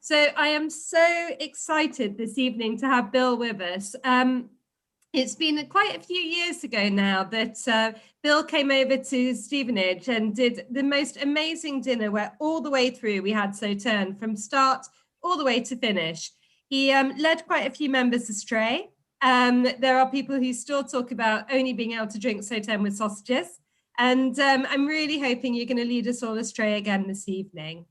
So I am so excited this evening to have Bill with us. It's been quite a few years ago now that Bill came over to Stevenage and did the most amazing dinner where all the way through we had Sauternes from start all the way to finish. He led quite a few members astray. There are people who still talk about only being able to drink Sauternes with sausages. And I'm really hoping you're going to lead us all astray again this evening.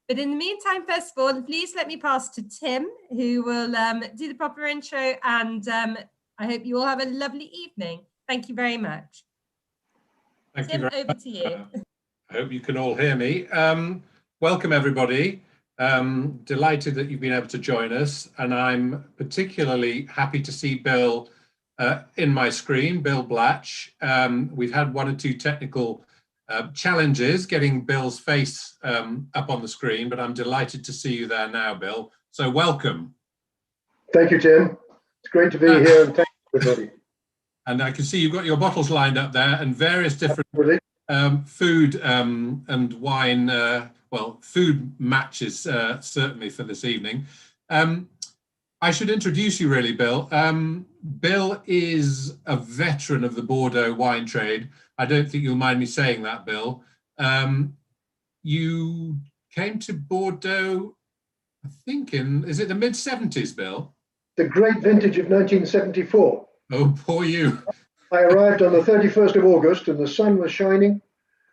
But in the meantime, first of all, please let me pass to Tim, who will do the proper intro, and I hope you all have a lovely evening. Thank you very much. Thank Tim, you very over much. to you. I hope you can all hear me. Welcome, everybody. Delighted that you've been able to join us, and I'm particularly happy to see Bill in my screen, Bill Blatch. We've had one or two technical challenges getting Bill's face up on the screen, but I'm delighted to see you there now, Bill. So welcome. Thank you, Tim. It's great to be here, and thank you, everybody. And I can see you've got your bottles lined up there and various different food and wine, well, food matches certainly for this evening. I should introduce you really, Bill. Bill is a veteran of the Bordeaux wine trade. I don't think you'll mind me saying that, Bill. You came to Bordeaux, I think is it the mid-70s, Bill? The great vintage of 1974. Oh, poor you. I arrived on the 31st of August and the sun was shining.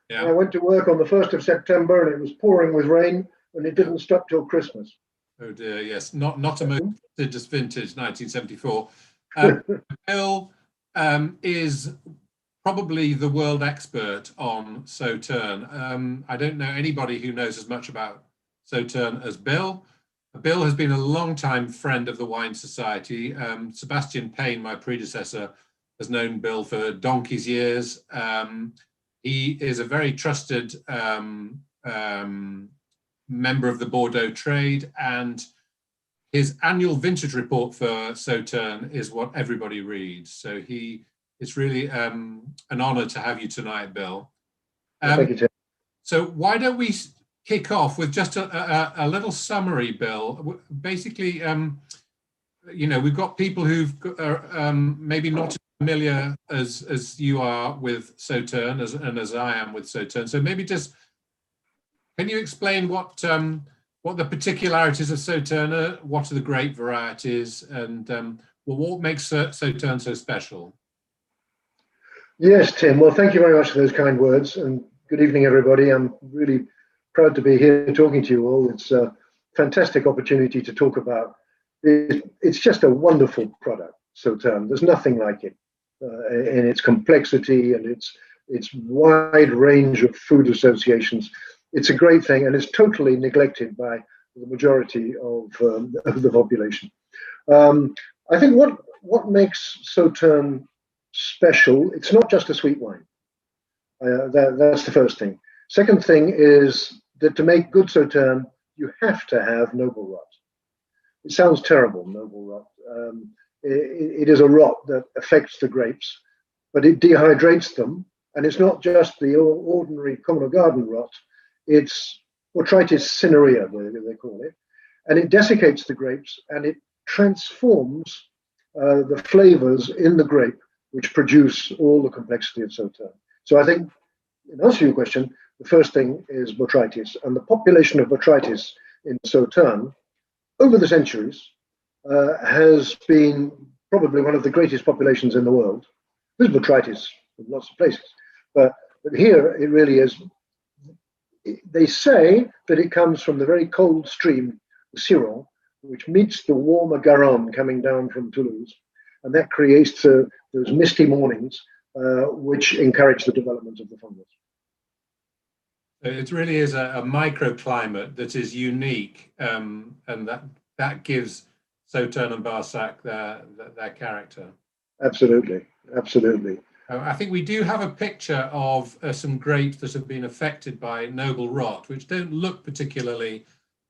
Yeah. I went to work on the 1st of September and it was pouring with rain and it didn't stop till Christmas. Oh dear, yes, not a most prestigious vintage, 1974. Bill is probably the world expert on Sauternes. I don't know anybody who knows as much about Sauternes as Bill. Bill has been a long-time friend of the Wine Society. Sebastian Payne, my predecessor, has known Bill for donkey's years. He is a very trusted member of the Bordeaux trade, and his annual vintage report for Sauternes is what everybody reads. So it's really an honor to have you tonight, Bill. Thank you, Tim. So why don't we kick off with just a little summary, Bill? Basically, you know, we've got people who've maybe not as familiar as you are with Sauternes and as I am with Sauternes. So maybe just, can you explain what the particularities of Sauternes are, what are the grape varieties, and well, what makes Sauternes so special? Yes, Tim. Well, thank you very much for those kind words, and good evening, everybody. I'm really proud to be here talking to you all. It's a fantastic opportunity to talk about. It's just a wonderful product, Sauternes. There's nothing like it in its complexity and its wide range of food associations. It's a great thing, and it's totally neglected by the majority of the population. I think what makes Sauternes special, it's not just a sweet wine. That's the first thing. Second thing is that to make good Sauternes, you have to have noble rot. It sounds terrible, noble rot. It is a rot that affects the grapes, but it dehydrates them, and it's not just the ordinary common or garden rot. It's Botrytis cinerea, they call it, and it desiccates the grapes and it transforms the flavors in the grape, which produce all the complexity of Sauternes. So I think, in answer to your question, the first thing is Botrytis, and the population of Botrytis in Sauternes over the centuries has been probably one of the greatest populations in the world. There's Botrytis in lots of places, but here it really is. They say that it comes from the very cold stream, the Ciron, which meets the warmer Garonne coming down from Toulouse, and that creates those misty mornings, which encourage the development of the fungus. It really is a microclimate that is unique, and that gives Sauternes and Barsac their character. Absolutely, absolutely. I think we do have a picture of some grapes that have been affected by noble rot, which don't look particularly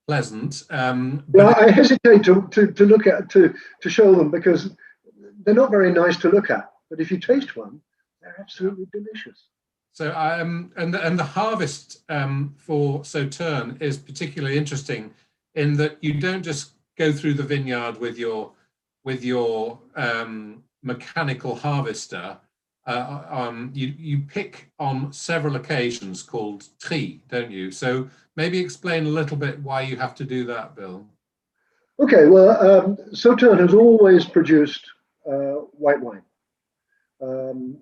pleasant. Well, I hesitate to look at to show them because they're not very nice to look at. But if you taste one, they're absolutely delicious. So and the harvest for Sauternes is particularly interesting. in that you don't just go through the vineyard with your mechanical harvester. You pick on several occasions called tri, don't you? So maybe explain a little bit why you have to do that, Bill. Okay, well, Sauternes has always produced white wine,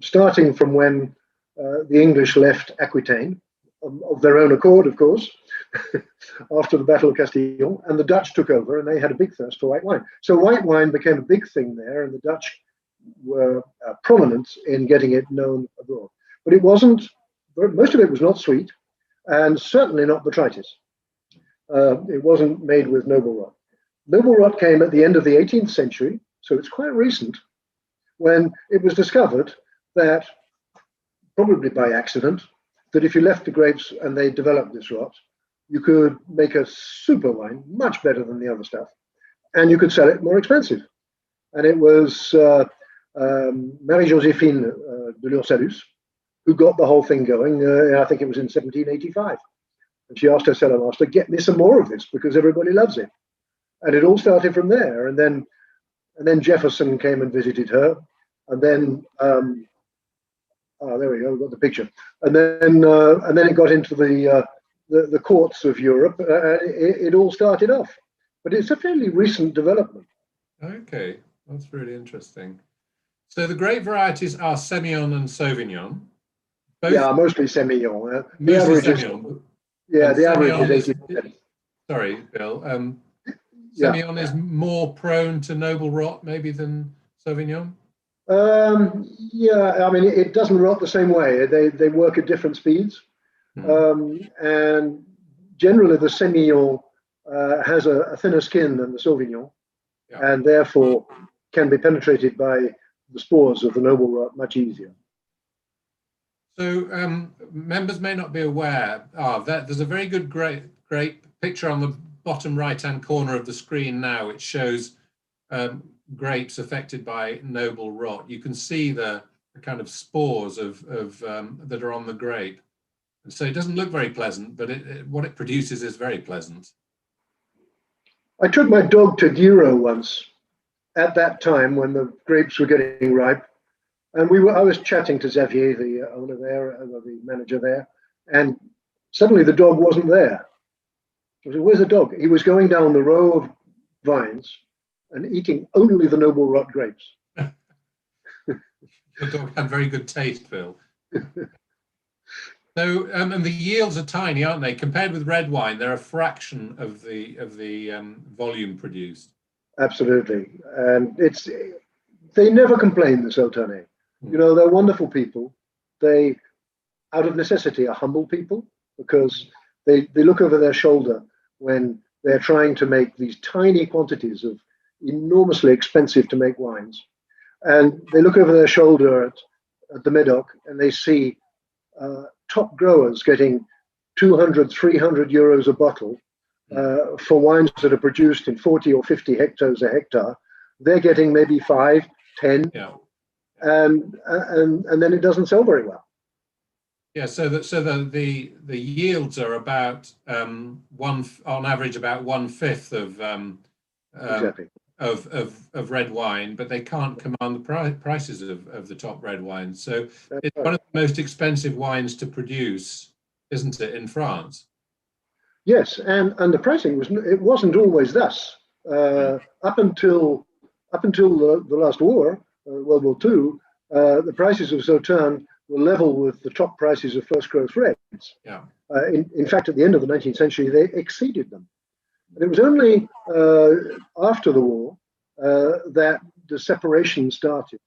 starting from when the English left Aquitaine, of their own accord, of course, after the Battle of Castillon, and the Dutch took over, and they had a big thirst for white wine. So white wine became a big thing there, and the Dutch were prominent in getting it known abroad. But it wasn't, most of it was not sweet, and certainly not botrytis. It wasn't made with noble rot. Noble rot came at the end of the 18th century, so it's quite recent, when it was discovered that, probably by accident, that if you left the grapes and they developed this rot, you could make a super wine, much better than the other stuff, and you could sell it more expensive. And it was Marie-Joséphine de l'Ursalus who got the whole thing going. I think it was in 1785. And she asked her cellar master, get me some more of this because everybody loves it. And it all started from there. And then Jefferson came and visited her. And then, there we go, we've got the picture. And then it got into the courts of Europe. It all started off. But it's a fairly recent development. Okay, that's really interesting. So the grape varieties are Semillon and Sauvignon. Both, yeah, mostly Semillon. The average Semillon. The average is 80%. Sorry, Bill. Semillon is more prone to noble rot maybe than Sauvignon? Yeah, I mean, it doesn't rot the same way. They work at different speeds. And generally the Semillon has a thinner skin than the Sauvignon, and therefore can be penetrated by the spores of the noble rot much easier. So members may not be aware that there's a very good grape picture on the bottom right-hand corner of the screen now. It shows grapes affected by noble rot. You can see the kind of spores of that are on the grape. And so it doesn't look very pleasant, but what it produces is very pleasant. I took my dog to Douro once at that time when the grapes were getting ripe. And I was chatting to Xavier, the owner there, the manager there, and suddenly the dog wasn't there. I said, where's the dog? He was going down the row of vines and eating only the noble rot grapes. The dog had very good taste, Bill. So, and the yields are tiny, aren't they? Compared with red wine, they're a fraction of the volume produced. Absolutely, and they never complain, the Sauternes. You know, they're wonderful people. They, out of necessity, are humble people because they look over their shoulder when they're trying to make these tiny quantities of enormously expensive to make wines. And they look over their shoulder at the Medoc and they see top growers getting 200, 300 euros a bottle for wines that are produced in 40 or 50 hectares a hectare. They're getting maybe 5, 10. Yeah. And then it doesn't sell very well. Yeah, so the yields are about on average about 1/5 Exactly. of red wine, but they can't command the prices of the top red wine. So it's one of the most expensive wines to produce, isn't it, in France? Yes, and the pricing wasn't always thus. Up until the last war. World War II, the prices of Sauternes were level with the top prices of first growth reds. Yeah. In fact, at the end of the 19th century, they exceeded them. And it was only after the war that the separation started.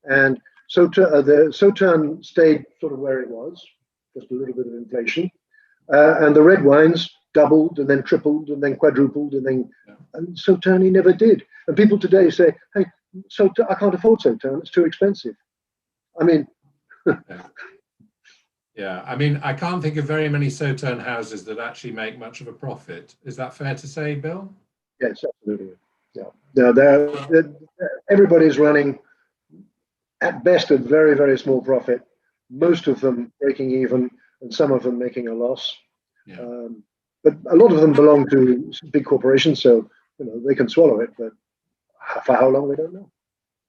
And the Sauternes stayed sort of where it was, just a little bit of inflation. And the red wines doubled and then tripled and then quadrupled and Sauternes never did. And people today say, hey, I can't afford Sauternes, it's too expensive. I mean, yeah, I mean, I can't think of very many Sauternes houses that actually make much of a profit. Is that fair to say, Bill? Yes, absolutely. Yeah, no, everybody's running at best a very, very small profit. Most of them breaking even, and some of them making a loss. Yeah. but a lot of them belong to big corporations, so they can swallow it, but for how long, we don't know.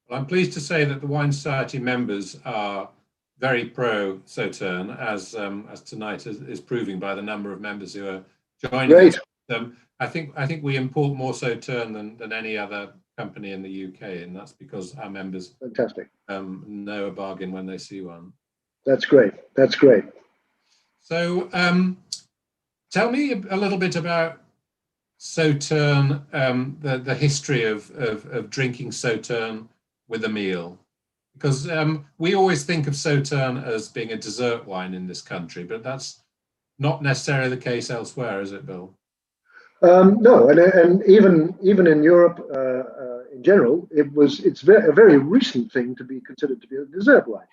Well, I'm pleased to say that the Wine Society members are very pro Sauternes, as tonight is proving by the number of members who are joining Great. us. I think we import more Sauternes than any other company in the UK, and that's because our members Fantastic. know a bargain when they see one. That's great. That's great. So tell me a little bit about Sauternes, the history of drinking Sauternes with a meal, because we always think of Sauternes as being a dessert wine in this country, but that's not necessarily the case elsewhere, is it, Bill? No, and even in Europe in general, it's a very recent thing to be considered to be a dessert wine.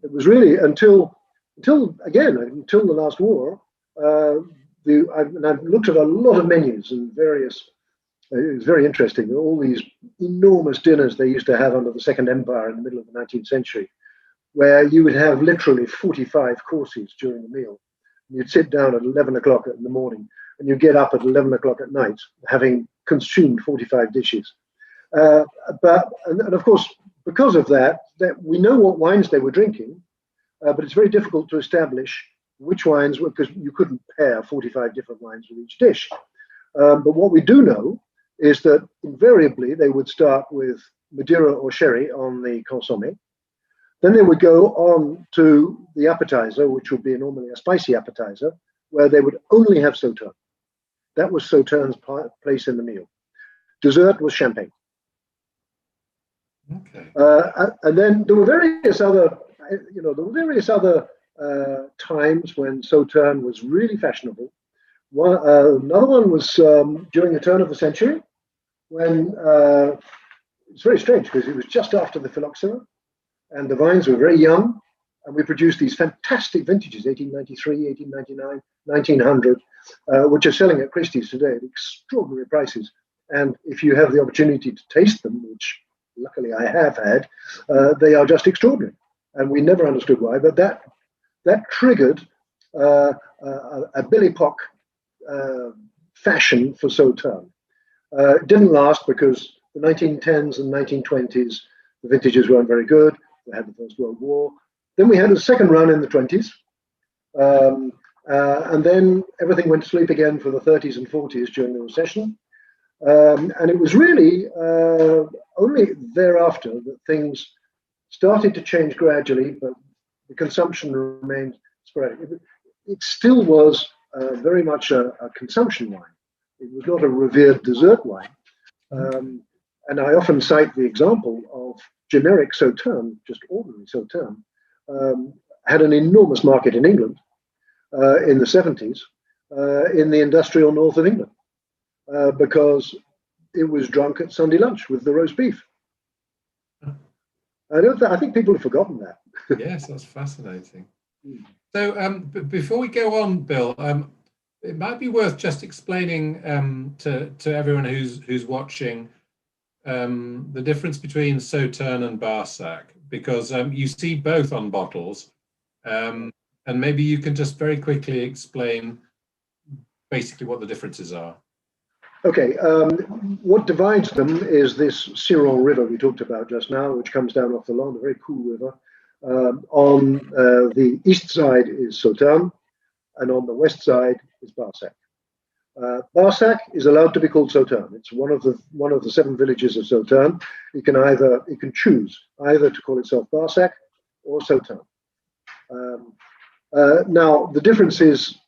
It was really until the last war. I've looked at a lot of menus and various. It was very interesting. All these enormous dinners they used to have under the Second Empire in the middle of the 19th century, where you would have literally 45 courses during the meal. You'd sit down at 11 o'clock in the morning, and you get up at 11 o'clock at night, having consumed 45 dishes. But of course, because of that we know what wines they were drinking, but it's very difficult to establish which wines were, because you couldn't pair 45 different wines with each dish. But what we do know is that invariably they would start with Madeira or sherry on the consommé. Then they would go on to the appetizer, which would be normally a spicy appetizer, where they would only have Sauternes. That was Sauternes' place in the meal. Dessert was champagne. Okay. And then there were various other, times when Sauternes was really fashionable. Another one was during the turn of the century, when it's very strange because it was just after the phylloxera, and the vines were very young, and we produced these fantastic vintages, 1893, 1899, 1900, which are selling at Christie's today at extraordinary prices. And if you have the opportunity to taste them, which luckily I have had, they are just extraordinary. And we never understood why, but that triggered a Billy Pock fashion for Sauternes. It didn't last because the 1910s and 1920s, the vintages weren't very good. They had the First World War. Then we had a second run in the 20s. And then everything went to sleep again for the 30s and 40s during the recession. And it was really only thereafter that things started to change gradually, but the consumption remained sporadic. It still was very much a consumption wine. It was not a revered dessert wine. And I often cite the example of generic Sauternes, just ordinary Sauternes, had an enormous market in England in the 70s, in the industrial north of England, because it was drunk at Sunday lunch with the roast beef. I think people have forgotten that. Yes, that's fascinating. So before we go on, Bill, it might be worth just explaining to everyone who's watching the difference between Sauternes and Barsac, because you see both on bottles, and maybe you can just very quickly explain basically what the differences are. Okay, what divides them is this Ciron River we talked about just now, which comes down off the Landes, a very cool river. On the east side is Sauternes, and on the west side is Barsac. Barsac is allowed to be called Sauternes. It's one of the 7 villages of Sauternes. You can choose either to call itself Barsac or Sauternes. Now the differences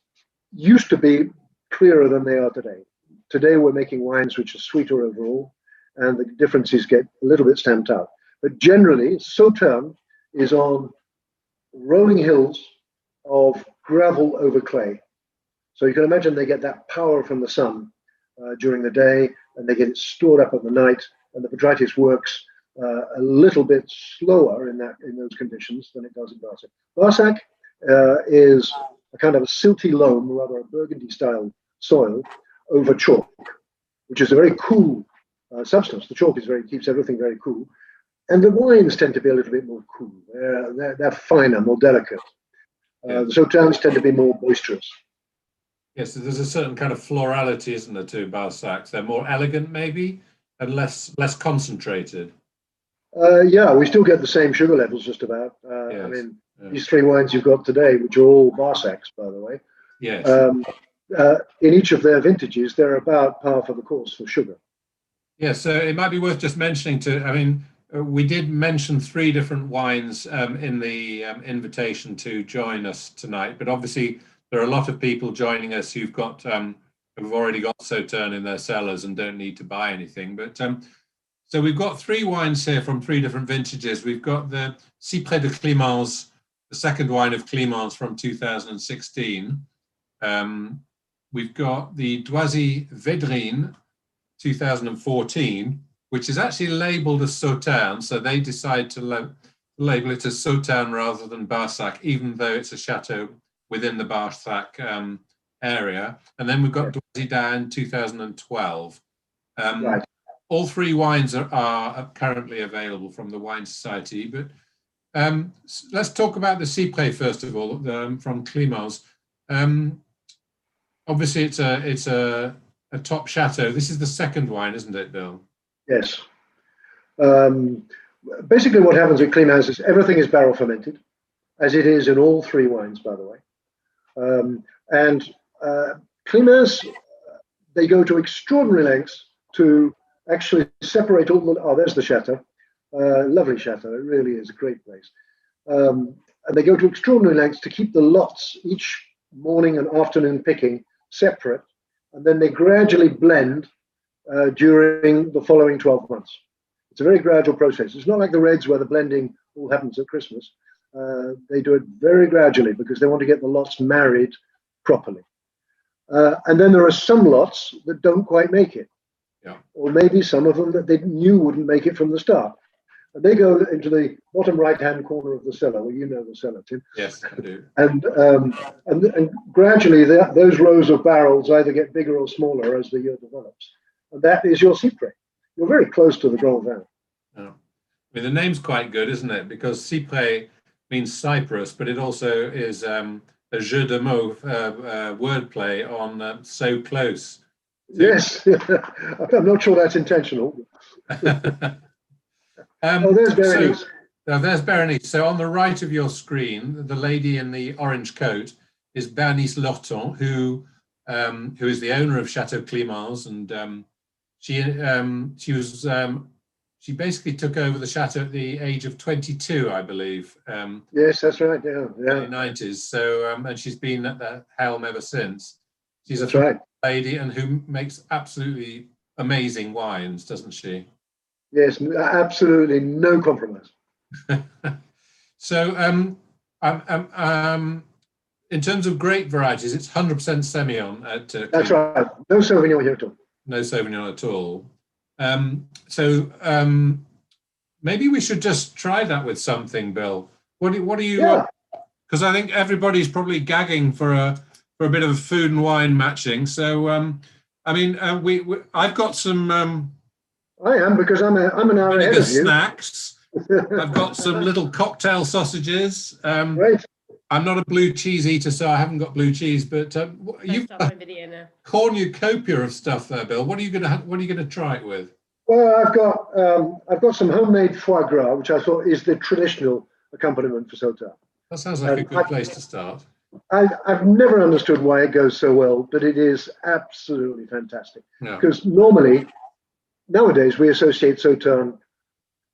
used to be clearer than they are today. Today we're making wines which are sweeter overall, and the differences get a little bit stamped out. But generally, Sauternes is on rolling hills of gravel over clay. So you can imagine they get that power from the sun during the day, and they get it stored up at the night, and the botrytis works a little bit slower in those conditions than it does in Barsac. Barsac is a kind of a silty loam, rather a Burgundy-style soil over chalk, which is a very cool substance. The chalk keeps everything very cool, and the wines tend to be a little bit more cool. They're finer, more delicate. The Sauternes tend to be more boisterous. Yes, there's a certain kind of florality, isn't there, to Barsacs? They're more elegant, maybe, and less concentrated. Yeah, we still get the same sugar levels, just about. Yes. I mean, these three wines you've got today, which are all Barsacs, by the way. Yes. In each of their vintages, they're about par for the course for sugar. Yeah, so it might be worth just mentioning I mean, we did mention 3 different wines in the invitation to join us tonight, but obviously there are a lot of people joining us who've already got Sauternes in their cellars and don't need to buy anything. But so we've got 3 wines here from 3 different vintages. We've got the Cyprès de Climens, the second wine of Climens from 2016. We've got the Doisy-Védrines 2014, which is actually labeled as Sauternes, so they decide to label it as Sauternes rather than Barsac, even though it's a chateau within the Barsac area. And then we've got Doisy-Daëne 2012. Right. All 3 wines are currently available from the Wine Society, but let's talk about the Cyprès first of all, from Climens. Obviously, it's a top chateau. This is the second wine, isn't it, Bill? Yes. Basically, what happens at Climens is everything is barrel fermented, as it is in all 3 wines, by the way. And Climens, they go to extraordinary lengths to actually separate all the. Oh, there's the chateau. Lovely chateau. It really is a great place. And they go to extraordinary lengths to keep the lots each morning and afternoon picking separate, and then they gradually blend during the following 12 months. It's a very gradual process. It's not like the reds where the blending all happens at Christmas. They do it very gradually because they want to get the lots married properly. And then there are some lots that don't quite make it. Yeah. Or maybe some of them that they knew wouldn't make it from the start. And they go into the bottom right-hand corner of the cellar. Well, you know the cellar, Tim. Yes, I do. And gradually, those rows of barrels either get bigger or smaller as the year develops. And that is your Cyprès. You're very close to the Grand Vin. Oh. I mean, the name's quite good, isn't it? Because Cyprès means Cyprus, but it also is a jeu de mots wordplay on so close. Yes, I'm not sure that's intentional. There's Berenice. There's Berenice. So on the right of your screen, the lady in the orange coat is Berenice Lorton, who is the owner of Château Climens, and she basically took over the chateau at the age of 22, I believe. Yes, that's right. Yeah. Early 90s. So and she's been at the helm ever since. She's that's right. Lady and who makes absolutely amazing wines, doesn't she? Yes, absolutely no compromise. So, in terms of grape varieties, it's 100% Semillon at that's right. No Sauvignon here at all. No Sauvignon at all. Maybe we should just try that with something, Bill. What do you? Because I think everybody's probably gagging for a bit of food and wine matching. So, I mean, I've got some. I am, because I'm an hour ahead of you. Snacks. I've got some little cocktail sausages. Right. I'm not a blue cheese eater, so I haven't got blue cheese. But you've got a cornucopia of stuff there, Bill. What are you gonna try it with? Well, I've got some homemade foie gras, which I thought is the traditional accompaniment for Sauternes. That sounds like a good place to start. I've never understood why it goes so well, but it is absolutely fantastic. Yeah. Because nowadays we associate Sauternes a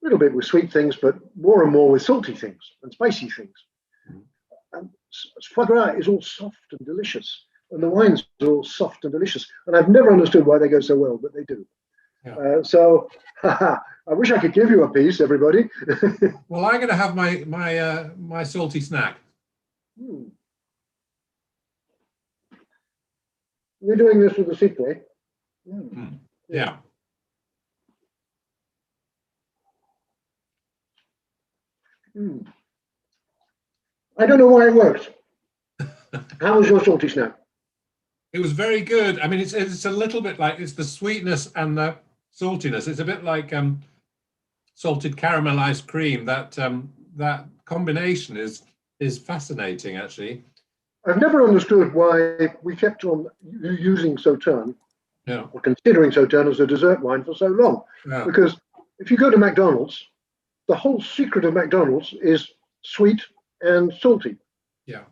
little bit with sweet things, but more and more with salty things and spicy things. And foie gras is all soft and delicious, and the wines are all soft and delicious. And I've never understood why they go so well, but they do. Yeah. So I wish I could give you a piece, everybody. Well, I'm going to have my salty snack. We're doing this with the Cyprès. Yeah. I don't know why it worked. How was your salty snack? It was very good. I mean, it's a little bit like, it's the sweetness and the saltiness. It's a bit like salted caramelized cream. That combination is fascinating, actually. I've never understood why we kept on using Sauternes, or considering Sauternes as a dessert wine for so long. Yeah. Because if you go to McDonald's, the whole secret of McDonald's is sweet and salty. Yeah.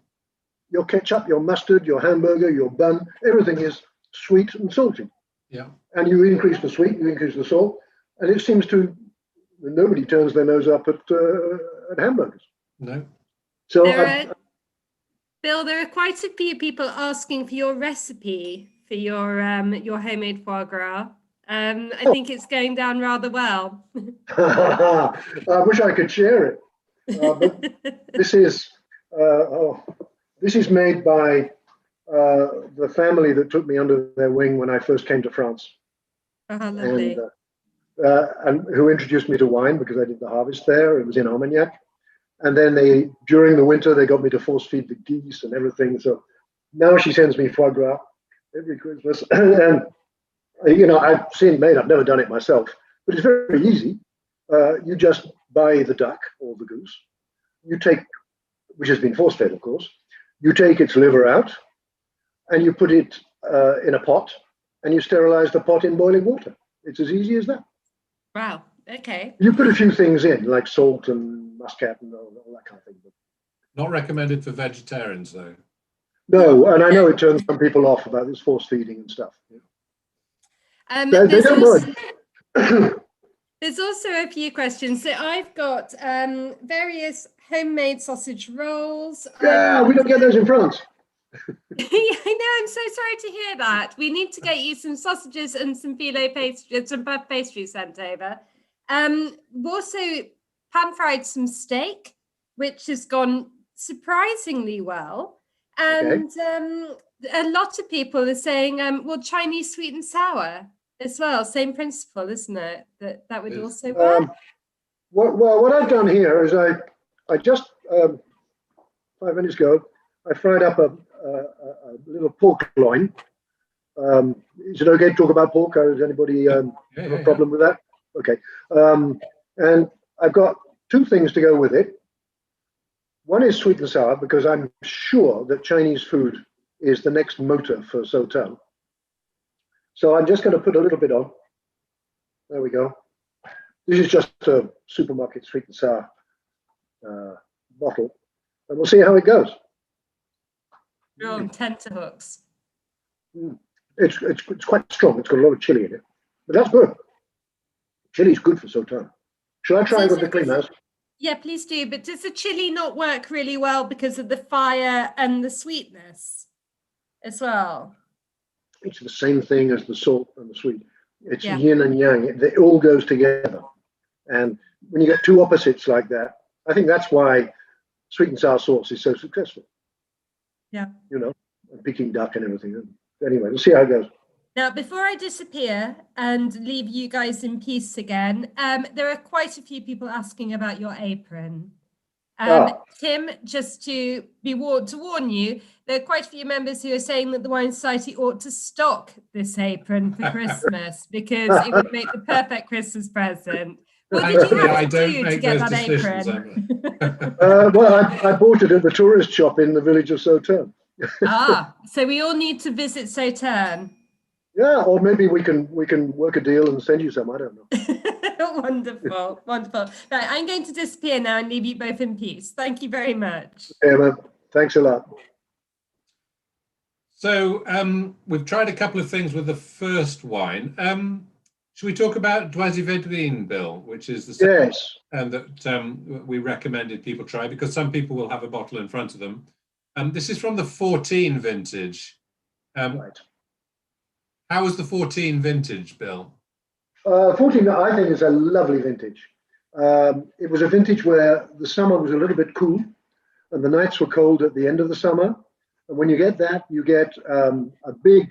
Your ketchup, your mustard, your hamburger, your bun, everything is sweet and salty. Yeah. And you increase the sweet, you increase the salt, and it seems to, nobody turns their nose up at hamburgers. No. So Bill, there are quite a few people asking for your recipe for your homemade foie gras. I think it's going down rather well. I wish I could share it. But this is made by the family that took me under their wing when I first came to France. Oh, lovely. And who introduced me to wine because I did the harvest there. It was in Armagnac. And then during the winter, they got me to force feed the geese and everything. So now she sends me foie gras every Christmas. And, I've seen it made. I've never done it myself, but it's very easy. You just buy the duck or the goose. You take, which has been force fed, of course. You take its liver out and you put it in a pot and you sterilize the pot in boiling water. It's as easy as that. Wow. Okay. You put a few things in, like salt and muscat and all that kind of thing. Not recommended for vegetarians, though. No, and I know it turns some people off about this force feeding and stuff. They don't mind. There's also a few questions. So I've got various homemade sausage rolls. Yeah, we don't get those in France. Yeah, I know. I'm so sorry to hear that. We need to get you some sausages and some filet pastry, some puff pastry sent over. We've also pan-fried some steak, which has gone surprisingly well. And a lot of people are saying, well, Chinese sweet and sour as well. Same principle, isn't it? That would also work. What I've done here is I just 5 minutes ago, I fried up a little pork loin. Is it okay to talk about pork? Does anybody have a problem with that? Okay. And I've got two things to go with it. One is sweet and sour, because I'm sure that Chinese food is the next motor for Sauternes. So I'm just going to put a little bit on. There we go. This is just a supermarket sweet and sour bottle. And we'll see how it goes. You're on tenterhooks. It's quite strong. It's got a lot of chili in it. But that's good. Chili's good for Sauternes. Shall I try with the Climens? Yeah, please do. But does the chili not work really well because of the fire and the sweetness as well? It's the same thing as the salt and the sweet. It's yin and yang. It all goes together. And when you get two opposites like that, I think that's why sweet and sour sauce is so successful. Yeah. And Peking duck and everything. Anyway, we'll see how it goes. Now, before I disappear and leave you guys in peace again, there are quite a few people asking about your apron. Tim, just to warn you, there are quite a few members who are saying that the Wine Society ought to stock this apron for Christmas because it would make the perfect Christmas present. What did you have to do to get that apron? Well, I bought it at the tourist shop in the village of Sauternes. So we all need to visit Sauternes. Yeah, or maybe we can work a deal and send you some. I don't know. Wonderful. Right, I'm going to disappear now and leave you both in peace. Thank you very much. Yeah, man. Thanks a lot. So we've tried a couple of things with the first wine. Should we talk about Doisy-Védrines, Bill, which is the second and that we recommended people try because some people will have a bottle in front of them. This is from the 14 vintage. Right. How was the 14 vintage, Bill? 14, I think, is a lovely vintage. It was a vintage where the summer was a little bit cool and the nights were cold at the end of the summer. And when you get that, you get a big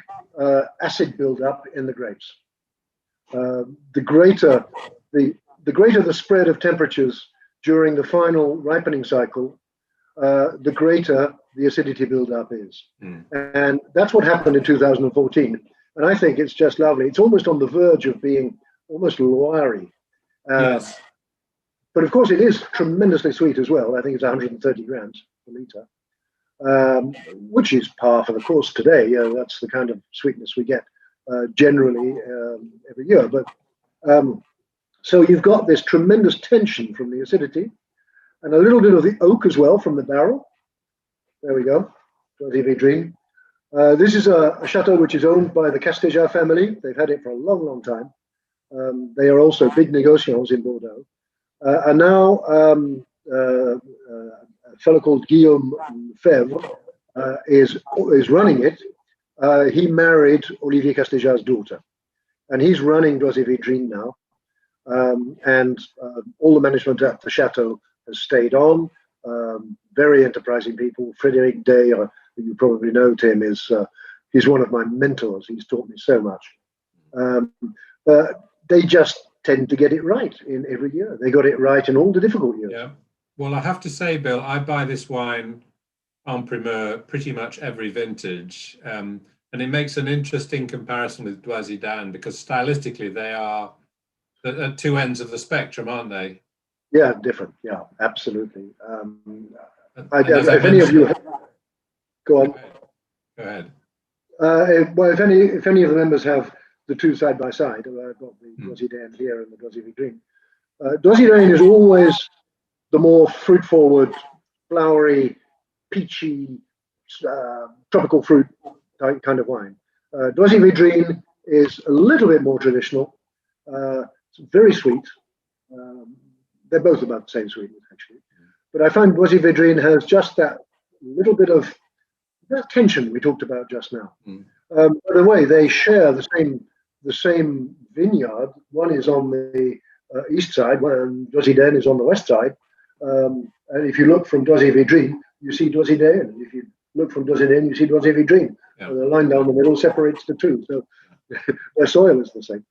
acid buildup in the grapes. The greater the spread of temperatures during the final ripening cycle, the greater the acidity buildup is. And that's what happened in 2014. And I think it's just lovely. It's almost on the verge of being almost loiry. Yes. But of course, it is tremendously sweet as well. I think it's 130 grams per litre. which is par for the course today. That's the kind of sweetness we get generally every year. But so you've got this tremendous tension from the acidity and a little bit of the oak as well from the barrel. There we go, Doisy-Védrines. This is a chateau which is owned by the Castejar family. They've had it for a long, long time. They are also big negociants in Bordeaux. And now a fellow called Guillaume Fèvre is running it. He married Olivier Castejar's daughter, and he's running Doisy-Védrines now. And all the management at the chateau has stayed on. Very enterprising people. Frédéric Daëne, who you probably know, Tim, he's one of my mentors. He's taught me so much. They just tend to get it right in every year. They got it right in all the difficult years. Yeah. Well, I have to say, Bill, I buy this wine en primeur pretty much every vintage. And it makes an interesting comparison with Doisy-Daëne because stylistically they are at two ends of the spectrum, aren't they? Yeah, different. Yeah, absolutely. If any of you go on. Go ahead. Well, if any of the members have the two side by side, I've got the Doisy-Daëne here and the Doisy-Védrines. Doisy-Daëne is always the more fruit forward, flowery, peachy, tropical fruit kind of wine. Doisy-Védrines is a little bit more traditional. It's very sweet. They're both about the same sweetness, actually. But I find Doisy-Védrines has just that little bit of that tension we talked about just now. By the way, they share the same vineyard. One is on the east side, and Doisy-Daëne is on the west side. And if you look from Doisy-Védrines, you see Doisy-Daëne. If you look from Doisy-Daëne, you see Doisy-Védrines. Yeah. The line down the middle separates the two, so their soil is the same.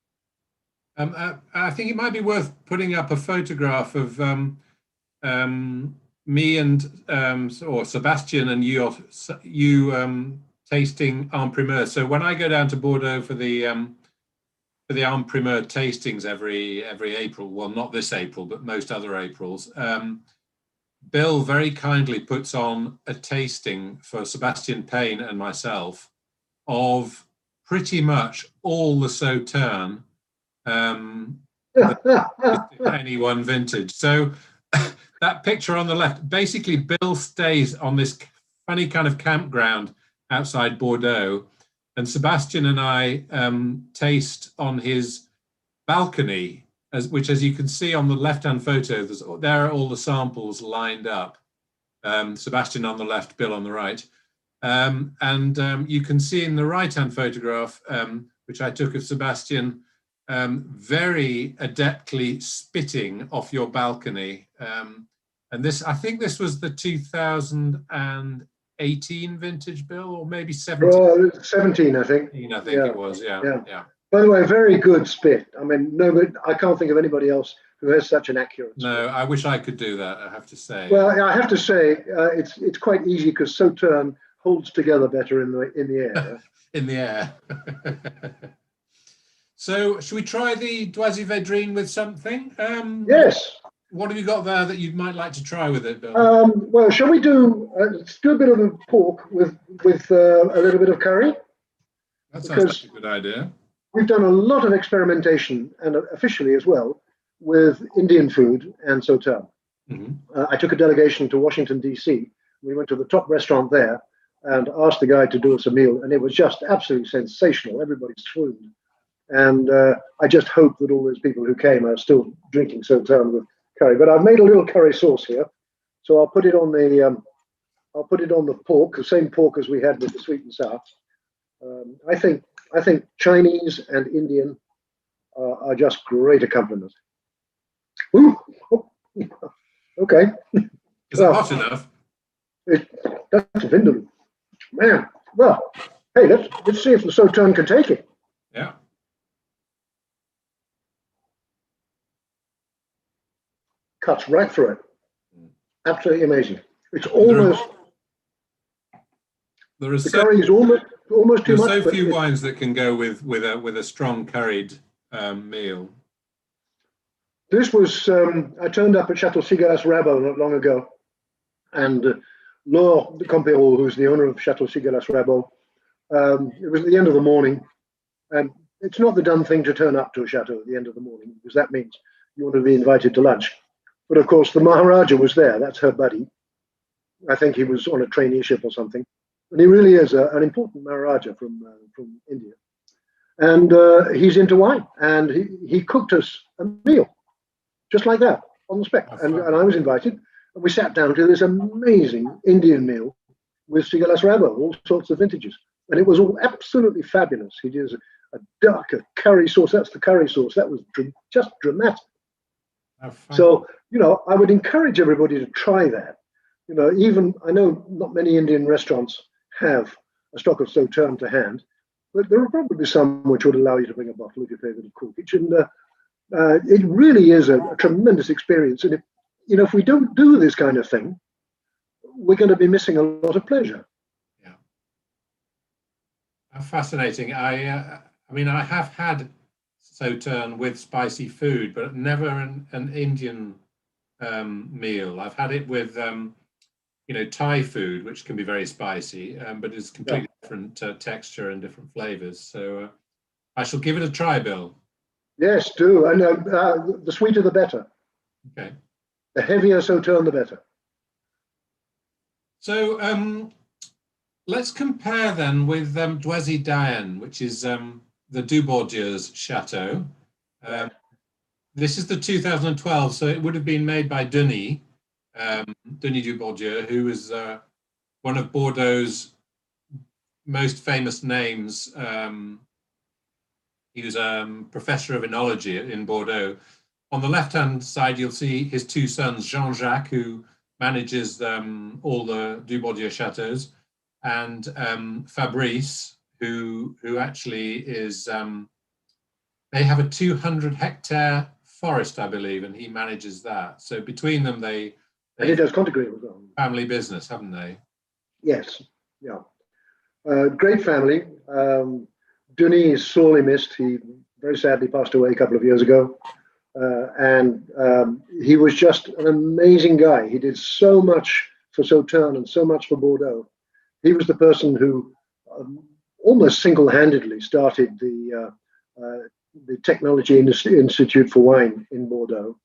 I think it might be worth putting up a photograph of me and or Sebastian and you tasting en primeur. So when I go down to Bordeaux for the en primeur tastings every April, well, not this April, but most other Aprils, Bill very kindly puts on a tasting for Sebastian Payne and myself of pretty much all the Sauternes, any one vintage. So that picture on the left, basically Bill stays on this funny kind of campground outside Bordeaux, and Sebastian and I taste on his balcony, which, as you can see on the left-hand photo, there are all the samples lined up. Sebastian on the left, Bill on the right. And you can see in the right-hand photograph, which I took of Sebastian, very adeptly spitting off your balcony. And this, I think this was the 2018 vintage, Bill, or maybe 17. Well, 17, I think. I think it was, yeah. By the way, very good spit. I mean, I can't think of anybody else who has such an accurate spit. No, I wish I could do that, I have to say. Well, I have to say, it's quite easy because Sauternes holds together better in the air. In the air. So, should we try the Doisy-Védrines with something? Yes. What have you got there that you might like to try with it, Bill? Well, shall we do? Let's do a bit of a pork with a little bit of curry. That sounds like a good idea. We've done a lot of experimentation, and officially as well, with Indian food and Sauternes. I took a delegation to Washington, D.C. We went to the top restaurant there and asked the guy to do us a meal, and it was just absolutely sensational. Everybody swooned. And I just hope that all those people who came are still drinking Sauternes with curry. But I've made a little curry sauce here, so I'll put it on the pork, the same pork as we had with the sweet and sour. I think Chinese and Indian are just great accompaniments. Ooh, okay. Is that hot enough? That's Vindaloo. Man, well, hey, let's see if the Sauternes can take it. Yeah. Cuts right through it. Absolutely amazing. It's almost. The curry is almost too much. There's so few wines that can go with a strong curried meal. This was I turned up at Château Rabot not long ago, and Laure de Camperot, who's the owner of Château Cigalas-Rabot. It was at the end of the morning, and it's not the done thing to turn up to a chateau at the end of the morning, because that means you want to be invited to lunch. But of course, the Maharaja was there. That's her buddy. I think he was on a traineeship or something. And he really is an important Maharaja from India. And he's into wine. And he cooked us a meal, just like that, on the spec. And I was invited. And we sat down to this amazing Indian meal with Cigalas-Rabot, all sorts of vintages. And it was all absolutely fabulous. He did a darker curry sauce. That's the curry sauce. That was just dramatic. So, you know, I would encourage everybody to try that. You know, even, I know not many Indian restaurants have a stock of Sauternes to hand, but there are probably some which would allow you to bring a bottle of your favorite corkage. And it really is a tremendous experience. And if, you know, if we don't do this kind of thing, we're going to be missing a lot of pleasure. Yeah. Fascinating. I mean, I have had Sauternes with spicy food, but never an Indian meal. I've had it with, you know, Thai food, which can be very spicy, but it's completely different texture and different flavors. So I shall give it a try, Bill. Yes, do. And the sweeter the better. Okay. The heavier Sauternes, the better. So let's compare then with Doisy-Daëne, which is the Dubourdieus Château. This is the 2012, so it would have been made by Denis Dubourdieu, who was one of Bordeaux's most famous names. He was a professor of enology in Bordeaux. On the left-hand side, you'll see his two sons, Jean-Jacques, who manages all the Dubourdieu chateaux, and Fabrice, who actually is, they have a 200-hectare forest, I believe, and he manages that. So between them, they and he does contigree as well. Family business, haven't they? Yes, yeah. Great family. Denis is sorely missed. He very sadly passed away a couple of years ago. And he was just an amazing guy. He did so much for Sauternes and so much for Bordeaux. He was the person who almost single-handedly started the Technology Institute for Wine in Bordeaux.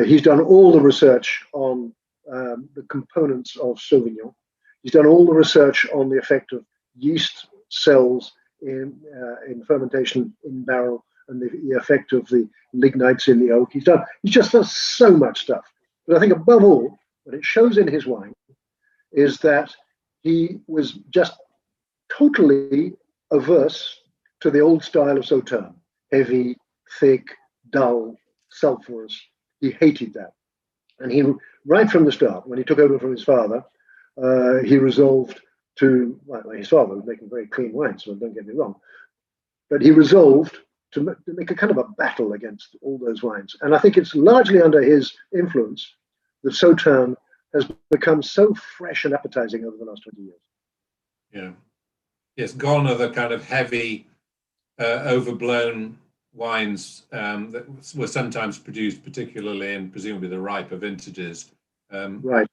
He's done all the research on the components of Sauvignon. He's done all the research on the effect of yeast cells in fermentation in barrel and the effect of the lignites in the oak. He just does so much stuff. But I think above all, what it shows in his wine is that he was just totally averse to the old style of Sauternes. Heavy, thick, dull, sulfurous. He hated that. And he, right from the start, when he took over from his father, he resolved to, well, his father was making very clean wine, so don't get me wrong, but he resolved to make a kind of a battle against all those wines. And I think it's largely under his influence that Sauternes has become so fresh and appetizing over the last 20 years. Yeah. Yes, gone are the kind of heavy, overblown wines that were sometimes produced, particularly in presumably the riper vintages. Right.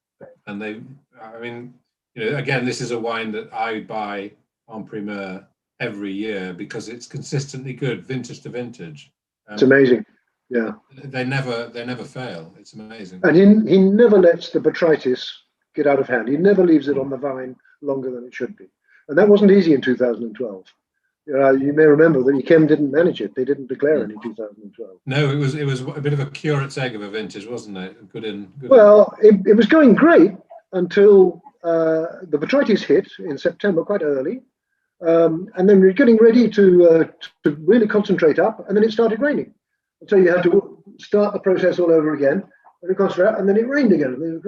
And they, I mean, you know, again, this is a wine that I buy en primeur every year because it's consistently good, vintage to vintage. It's amazing. Yeah. They never fail. It's amazing. And he never lets the botrytis get out of hand. He never leaves it on the vine longer than it should be. And that wasn't easy in 2012. You may remember that Yquem didn't manage it. They didn't declare it in 2012. No, it was a bit of a curate's egg of a vintage, wasn't it? Good well, it was going great until the botrytis hit in September, quite early. And then we were getting ready to really concentrate up, and then it started raining. And so you had to start the process all over again, and concentrate, and then it rained again, and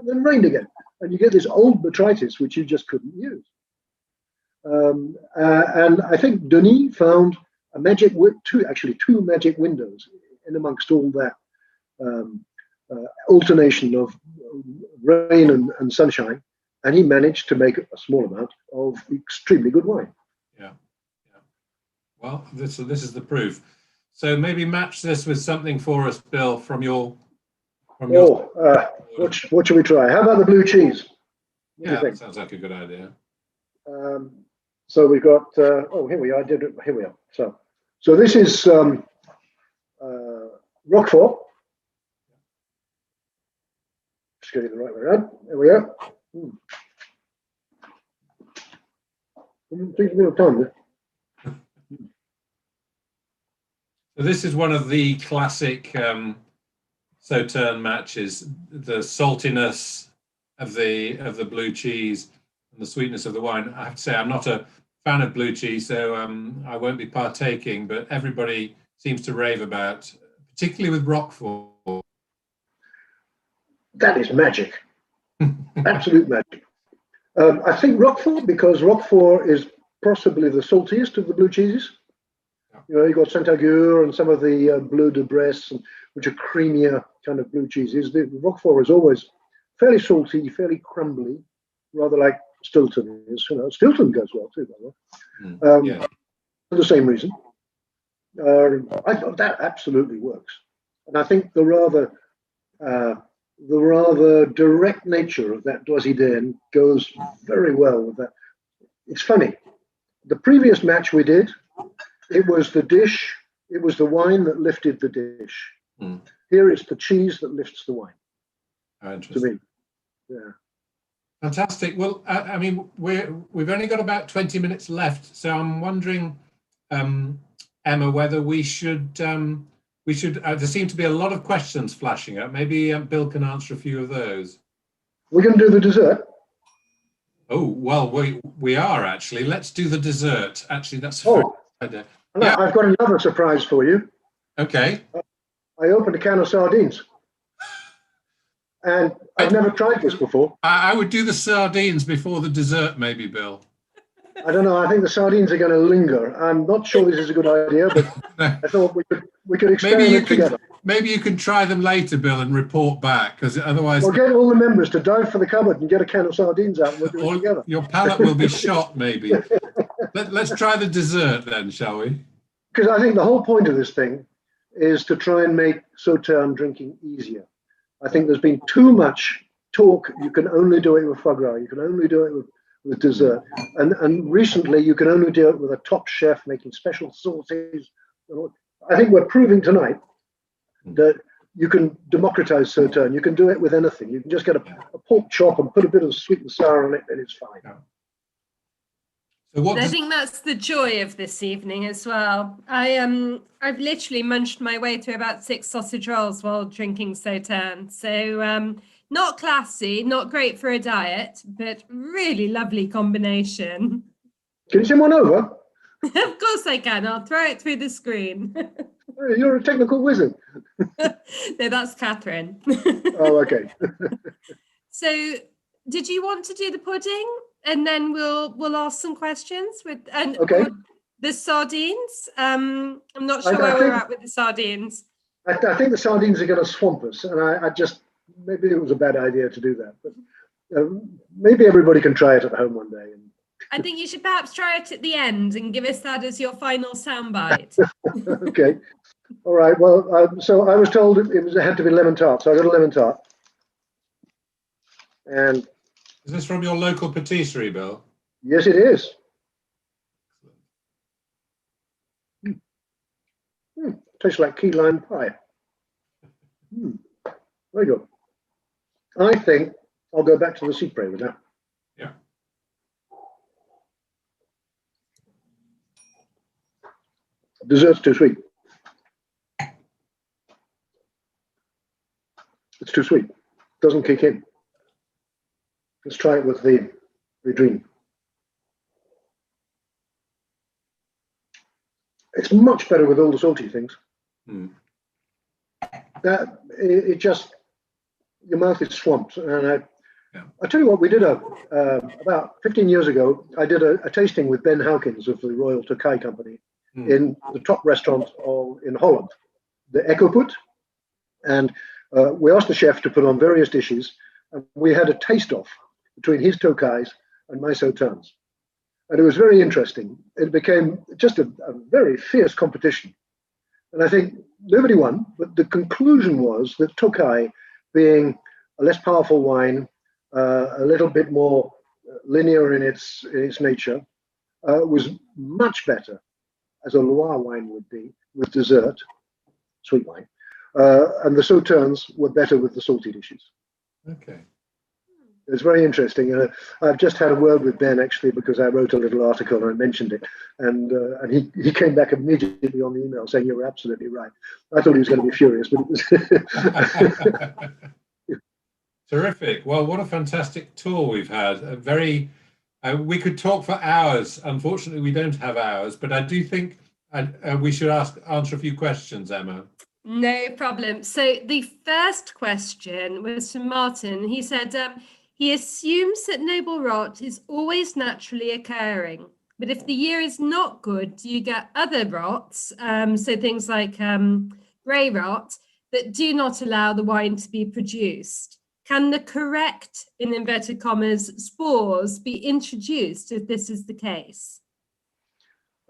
then rained again. And you get this old botrytis, which you just couldn't use. And I think Denis found a magic, two magic windows in amongst all that alternation of rain and sunshine, and he managed to make a small amount of extremely good wine. Yeah. Well, this is the proof. So maybe match this with something for us, Bill, from your. What should we try? How about the blue cheese? What do you Yeah, think? that sounds like a good idea. So we've got, oh, here we are, here we are. So this is Roquefort. Just getting the right way around. There we are. Takes a bit of time. So this is one of the classic Sauternes matches. The saltiness of the blue cheese and the sweetness of the wine. I have to say, I'm not a fan of blue cheese, so I won't be partaking. But everybody seems to rave about, particularly with Roquefort. That is magic. Absolute magic. I think Roquefort, because Roquefort is possibly the saltiest of the blue cheeses. You know, you've got Saint-Agur and some of the Bleu de Bresse, which are creamier kind of blue cheeses. The Roquefort is always fairly salty, fairly crumbly, rather like Stilton is. You know, Stilton goes well too, by the way. Yeah. For the same reason. I thought that absolutely works. And I think the rather direct nature of that Doisy-Daëne goes very well with that. It's funny. The previous match we did, it was the dish, it was the wine that lifted the dish. Here it's the cheese that lifts the wine. To me. Yeah. Fantastic. Well, I mean, we've only got about 20 minutes left, so I'm wondering, Emma, whether we should. There seem to be a lot of questions flashing up. Maybe Bill can answer a few of those. We're going to do the dessert. Oh, well, we are actually. Let's do the dessert. Actually, that's a very good idea. Yeah. I've got another surprise for you. Okay. I opened a can of sardines. And I've never tried this before. I would do the sardines before the dessert, maybe, Bill. I don't know. I think the sardines are going to linger. I'm not sure this is a good idea, but I thought we could experiment together. Maybe you can try them later, Bill, and report back, because otherwise... We'll get all the members to dive for the cupboard and get a can of sardines out and we'll do it together. Your palate will be shot, maybe. Let's try the dessert then, shall we? Because I think the whole point of this thing is to try and make Sauternes drinking easier. I think there's been too much talk. You can only do it with foie gras. You can only do it with dessert. And recently, you can only do it with a top chef making special sauces. I think we're proving tonight that you can democratize Sauternes. You can do it with anything. You can just get a pork chop and put a bit of sweet and sour on it, and it's fine. Yeah. So I think that's the joy of this evening as well. I've literally munched my way through about 6 sausage rolls while drinking Sauternes. So not classy, not great for a diet, but really lovely combination. Can you send one over? Of course I can. I'll throw it through the screen. You're a technical wizard. No, that's Catherine. Oh, okay. So did you want to do the pudding? And then we'll ask some questions with the sardines. I'm not sure where we're at with the sardines. I think the sardines are going to swamp us, and I just maybe it was a bad idea to do that. But maybe everybody can try it at home one day. I think you should perhaps try it at the end and give us that as your final soundbite. Okay. All right. Well, so I was told it had to be lemon tart, so I got a lemon tart. And is this from your local patisserie, Bill? Yes, it is. Tastes like key lime pie. Very good. I think I'll go back to the Cyprès with that. Yeah. Dessert's too sweet. It's too sweet. Doesn't kick in. Let's try it with the Védrines. It's much better with all the salty things. It just, your mouth is swamped. And I tell you what, we did about 15 years ago, I did a tasting with Ben Howkins of the Royal Turkey Company in the top restaurant in Holland, the Ecoput. And we asked the chef to put on various dishes, and we had a taste-off between his Tokais and my Sauternes. And it was very interesting. It became just a very fierce competition. And I think nobody won, but the conclusion was that Tokay, being a less powerful wine, a little bit more linear in its nature, was much better as a Loire wine would be with dessert, sweet wine, and the Sauternes were better with the salty dishes. Okay. It's very interesting. I've just had a word with Ben actually because I wrote a little article and I mentioned it, and he came back immediately on the email saying you were absolutely right. I thought he was going to be furious, but it was. Terrific. Well, what a fantastic tour we've had. We could talk for hours. Unfortunately, we don't have hours, but I do think we should answer a few questions, Emma. No problem. So the first question was from Martin. He said he assumes that noble rot is always naturally occurring, but if the year is not good, do you get other rots, so things like grey rot, that do not allow the wine to be produced? Can the correct, in inverted commas, spores be introduced if this is the case?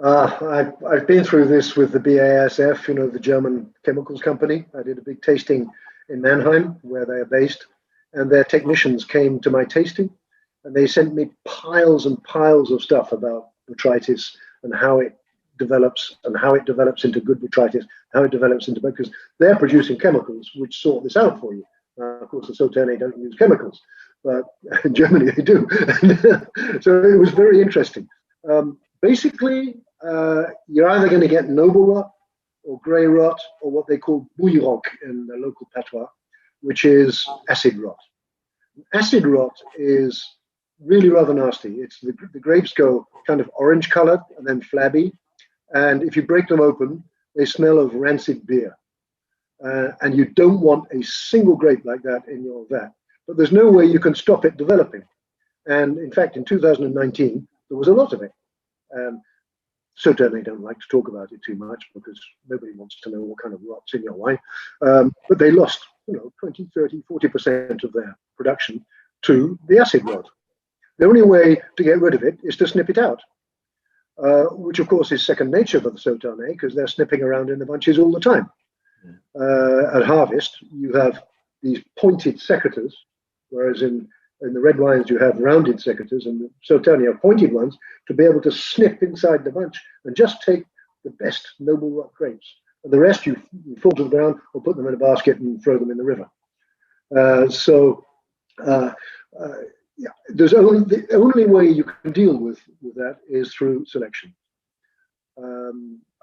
I've been through this with the BASF, the German chemicals company. I did a big tasting in Mannheim, where they are based, and their technicians came to my tasting, and they sent me piles and piles of stuff about botrytis and how it develops into good botrytis, how it develops into, because they're producing chemicals which sort this out for you. Of course, the Sauternes don't use chemicals, but in Germany they do. So it was very interesting. Basically, you're either going to get noble rot or grey rot or what they call bouilloc in the local patois, which is acid rot. Acid rot is really rather nasty. It's the grapes go kind of orange colored and then flabby, and if you break them open, they smell of rancid beer. And you don't want a single grape like that in your vat. But there's no way you can stop it developing. And in fact, in 2019, there was a lot of it. Sauternes don't like to talk about it too much because nobody wants to know what kind of rot's in your wine. But they lost 20, 30, 40% of their production to the acid rot. The only way to get rid of it is to snip it out, which of course is second nature for the Sauternes because they're snipping around in the bunches all the time. At harvest, you have these pointed secateurs, whereas in the red wines you have rounded secateurs, and the Sauternes have pointed ones to be able to snip inside the bunch and just take the best noble rot grapes. And the rest you fall to the ground or put them in a basket and throw them in the river. There's the only way you can deal with that is through selection.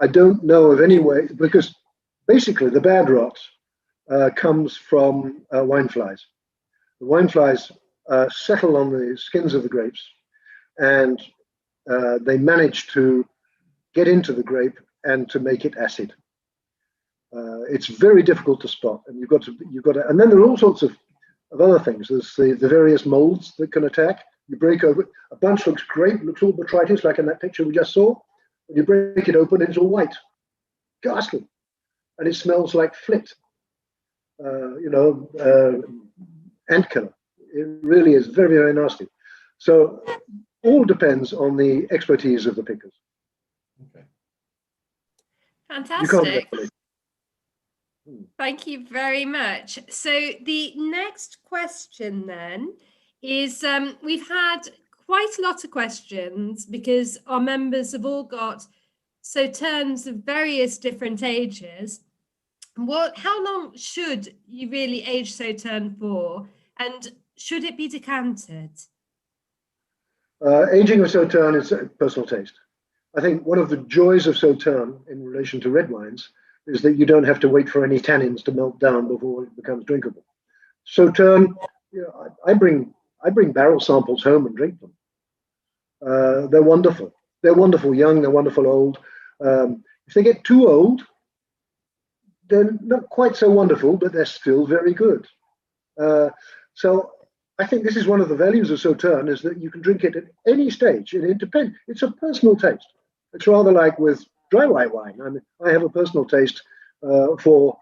I don't know of any way, because basically the bad rot comes from wine flies. The wine flies settle on the skins of the grapes, and they manage to get into the grape and to make it acid. It's very difficult to spot, and you've got to, and then there are all sorts of other things. There's the various molds that can attack. You break over a bunch, looks great, looks all botrytis, like in that picture we just saw. When you break it open, it's all white, ghastly, and it smells like flit. Ant killer. It really is very, very nasty. So all depends on the expertise of the pickers. Okay. Fantastic. Thank you very much. So the next question then is, we've had quite a lot of questions because our members have all got Sauternes of various different ages. How long should you really age Sauternes for, and should it be decanted? Aging of Sauternes is a personal taste. I think one of the joys of Sauternes in relation to red wines is that you don't have to wait for any tannins to melt down before it becomes drinkable. Sauternes, I bring barrel samples home and drink them. They're wonderful. They're wonderful young, they're wonderful old. If they get too old, they're not quite so wonderful, but they're still very good. So I think this is one of the values of Sauternes, is that you can drink it at any stage, and it depends. It's a personal taste. It's rather like with dry white wine. I mean, I have a personal taste for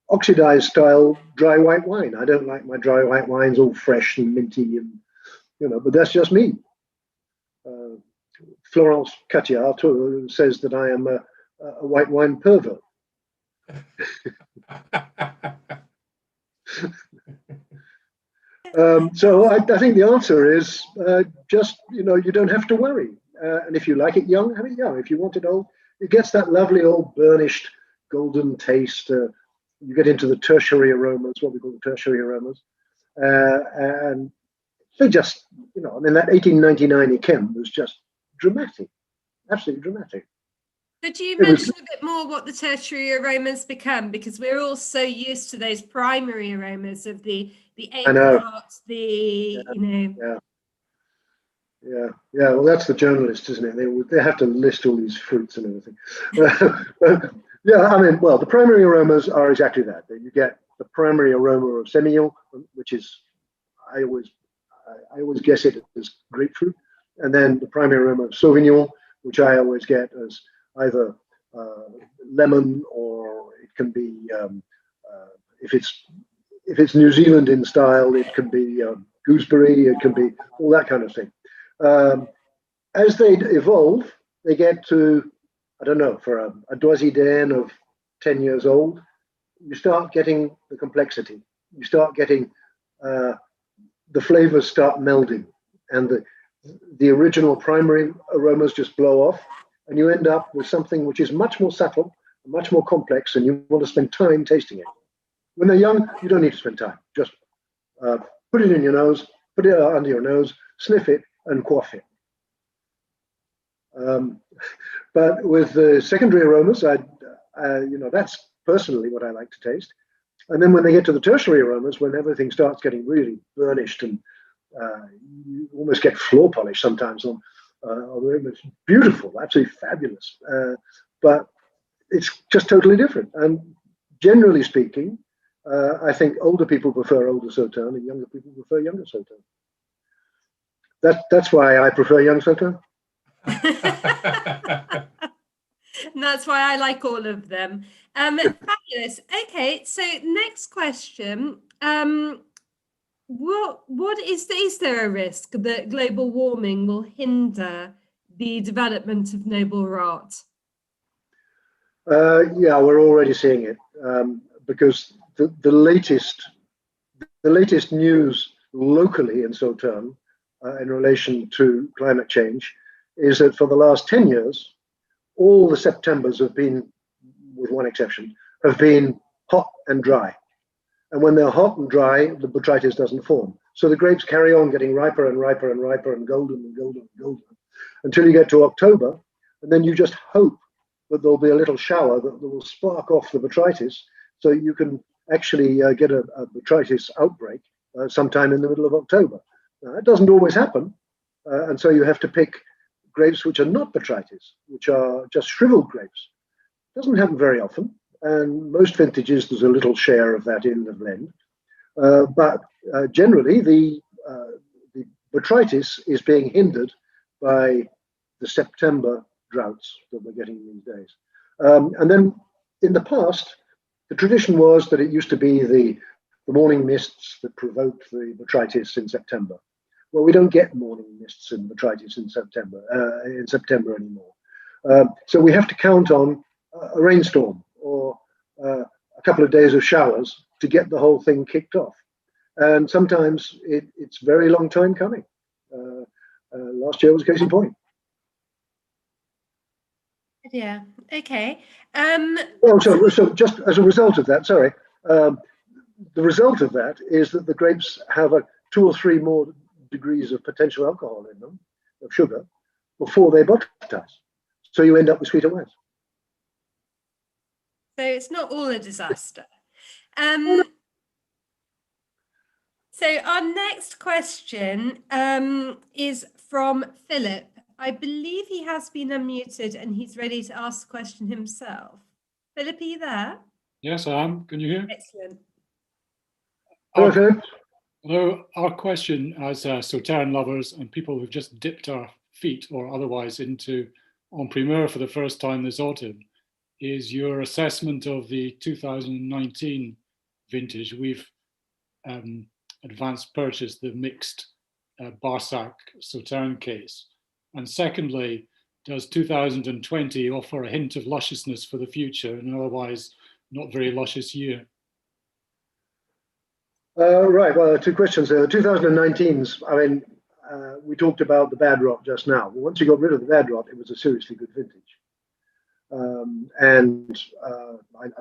oxidized style dry white wine. I don't like my dry white wines all fresh and minty, and but that's just me. Florence Catiat says that I am a white wine pervert. So I think the answer is just, you don't have to worry. And if you like it young, have it young. If you want it old, it gets that lovely old burnished golden taste. You get into the tertiary aromas, what we call the tertiary aromas. And they just, I mean, that 1899 Ikem was just dramatic, absolutely dramatic. Could you mention a bit more what the tertiary aromas become? Because we're all so used to those primary aromas of the apricot, Yeah. Well, that's the journalist, isn't it? They have to list all these fruits and everything. Yeah, I mean, well, the primary aromas are exactly that. You get the primary aroma of Semillon, which is, I always guess it as grapefruit, and then the primary aroma of Sauvignon, which I always get as either lemon, or it can be, if it's New Zealand in style, it can be gooseberry, it can be all that kind of thing. As they evolve, they get to, I don't know, for a Doisy-Daëne of 10 years old, you start getting the complexity. You start getting the flavors start melding, and the original primary aromas just blow off, and you end up with something which is much more subtle, much more complex, and you want to spend time tasting it. When they're young, you don't need to spend time. Just put it in your nose, put it under your nose, sniff it, and quaff it. But with the secondary aromas, that's personally what I like to taste. And then when they get to the tertiary aromas, when everything starts getting really burnished and you almost get floor polish sometimes on it's beautiful, absolutely fabulous. But it's just totally different. And generally speaking, I think older people prefer older Sauternes and younger people prefer younger Sauternes. That's why I prefer young Sauternes. And that's why I like all of them. Fabulous. Okay, so next question. Is there a risk that global warming will hinder the development of noble rot? Yeah, we're already seeing it, because the latest news locally in Sauternes in relation to climate change is that for the last 10 years, all the Septembers have been, with one exception, have been hot and dry. And when they're hot and dry, the botrytis doesn't form. So the grapes carry on getting riper and riper and riper and golden and golden and golden until you get to October. And then you just hope that there'll be a little shower that will spark off the botrytis, so you can actually get a botrytis outbreak sometime in the middle of October. It doesn't always happen. And so you have to pick grapes which are not botrytis, which are just shriveled grapes. It doesn't happen very often. And most vintages, there's a little share of that in the blend. But generally, the botrytis is being hindered by the September droughts that we're getting these days. And then in the past, the tradition was that it used to be the morning mists that provoked the botrytis in September. Well, we don't get morning mists and botrytis in September anymore. So we have to count on a rainstorm or a couple of days of showers to get the whole thing kicked off. And sometimes it's very long time coming. Last year was case in point. Yeah. Okay. So just as a result of that, the result of that is that the grapes have 2 or 3 more degrees of potential alcohol in them, of sugar, before they botrytize. So you end up with sweeter wines. So it's not all a disaster. So our next question is from Philip. I believe he has been unmuted and he's ready to ask the question himself. Philip, are you there? Yes, I am. Can you hear? Excellent. Hello. Our question as Sauternes lovers and people who've just dipped our feet or otherwise into en primeur for the first time this autumn is your assessment of the 2019 vintage. We've advanced purchased the mixed Barsac Sauternes case. And secondly, does 2020 offer a hint of lusciousness for the future in an otherwise not very luscious year? Right, well, two questions there. The 2019s, I mean, we talked about the bad rot just now. Once you got rid of the bad rot, it was a seriously good vintage. I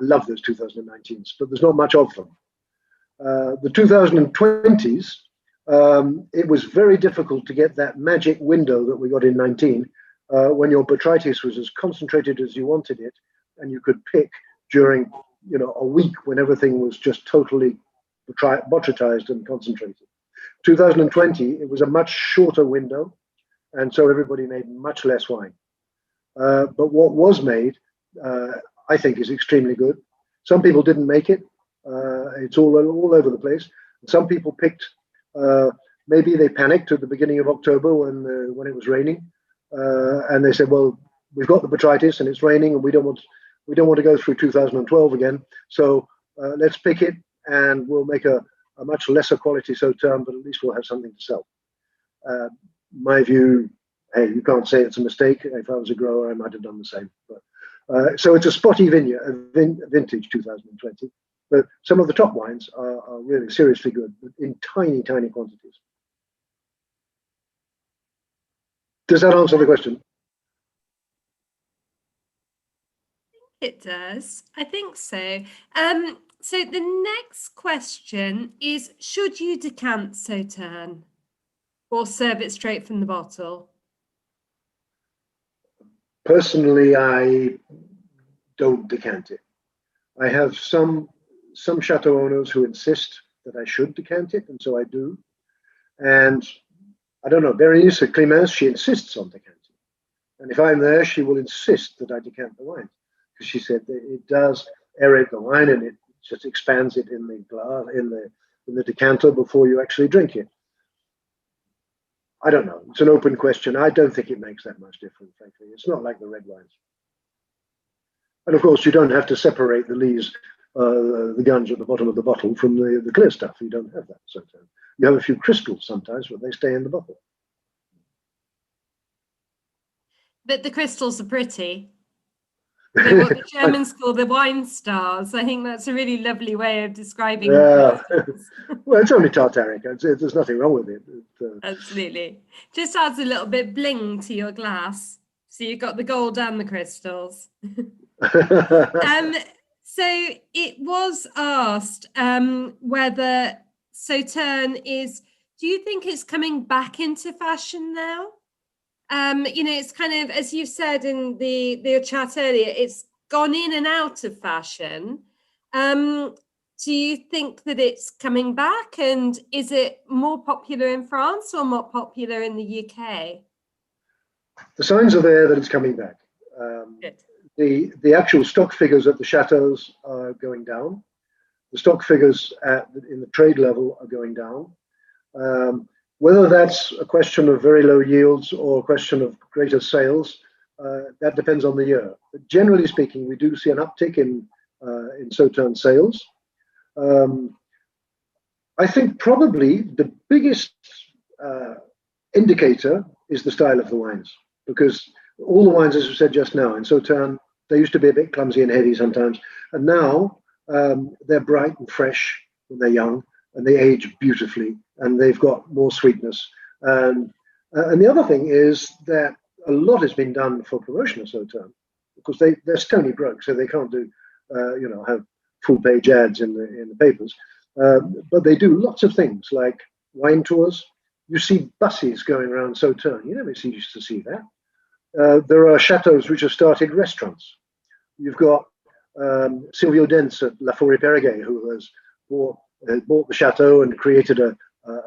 love those 2019s, but there's not much of them. The 2020s, it was very difficult to get that magic window that we got in 19, when your botrytis was as concentrated as you wanted it, and you could pick during, a week when everything was just totally botrytized and concentrated. 2020, it was a much shorter window, and so everybody made much less wine. But what was made, I think, is extremely good. Some people didn't make it. It's all over the place. Some people picked. Maybe they panicked at the beginning of October when it was raining, and they said, "Well, we've got the botrytis and it's raining, and we don't want to go through 2012 again. So let's pick it, and we'll make a much lesser quality Sauternes, but at least we'll have something to sell." My view, hey, you can't say it's a mistake. If I was a grower, I might have done the same. But so it's a spotty vintage 2020. But some of the top wines are really seriously good, but in tiny, tiny quantities. Does that answer the question? It does. I think so. So the next question is, should you decant Sauternes or serve it straight from the bottle? Personally, I don't decant it. I have some chateau owners who insist that I should decant it, and so I do. And I don't know, Berenice at Climens, she insists on decanting. And if I'm there, she will insist that I decant the wine, because she said that it does aerate the wine and it just expands it in the glass, in the decanter before you actually drink it. I don't know. It's an open question. I don't think it makes that much difference, frankly. It's not like the red wines. And of course, you don't have to separate the lees, the gunge at the bottom of the bottle from the clear stuff. You don't have that. So you have a few crystals sometimes, but they stay in the bottle. But the crystals are pretty. They're what the Germans call the wine stars. I think that's a really lovely way of describing crystals. Well, it's only tartaric. There's nothing wrong with it. Absolutely. Just adds a little bit bling to your glass. So you've got the gold and the crystals. So it was asked whether Sauternes do you think it's coming back into fashion now? It's kind of, as you said in the chat earlier, it's gone in and out of fashion. Do you think that it's coming back, and is it more popular in France or more popular in the UK? The signs are there that it's coming back. Good. The actual stock figures at the chateaus are going down. The stock figures in the trade level are going down. Whether that's a question of very low yields or a question of greater sales, that depends on the year. But generally speaking, we do see an uptick in Sauternes sales. I think probably the biggest indicator is the style of the wines, because all the wines, as we said just now, in Sauternes, they used to be a bit clumsy and heavy sometimes, and now they're bright and fresh when they're young, and they age beautifully, and they've got more sweetness. And the other thing is that a lot has been done for promotion of Sauternes, because they're stony broke, so they can't do, have full-page ads in the papers. But they do lots of things like wine tours. You see buses going around Sauternes. You never used to see that. There are chateaus which have started restaurants. You've got Silvio Dents at La Forêt-Périgueux, who has bought the chateau and created a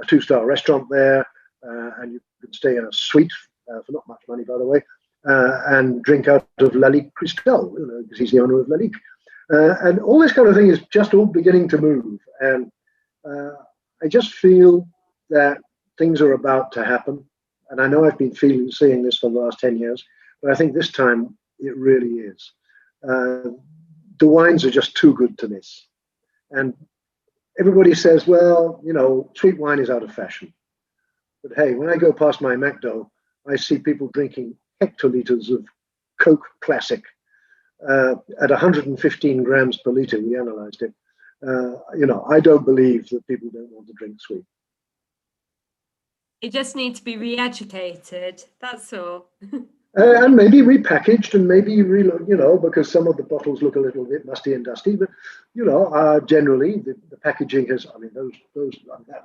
2-star restaurant there, and you can stay in a suite for not much money, by the way, and drink out of La Ligue Cristal, because he's the owner of La Ligue. And all this kind of thing is just all beginning to move, and I just feel that things are about to happen. And I know I've been seeing this for the last 10 years, but I think this time it really is. The wines are just too good to miss. And everybody says, well, sweet wine is out of fashion. But hey, when I go past my McDo, I see people drinking hectoliters of Coke Classic at 115 grams per liter. We analyzed it. I don't believe that people don't want to drink sweet. You just need to be re-educated, that's all. And maybe repackaged, and maybe because some of the bottles look a little bit musty and dusty, but generally the packaging has. I mean, those.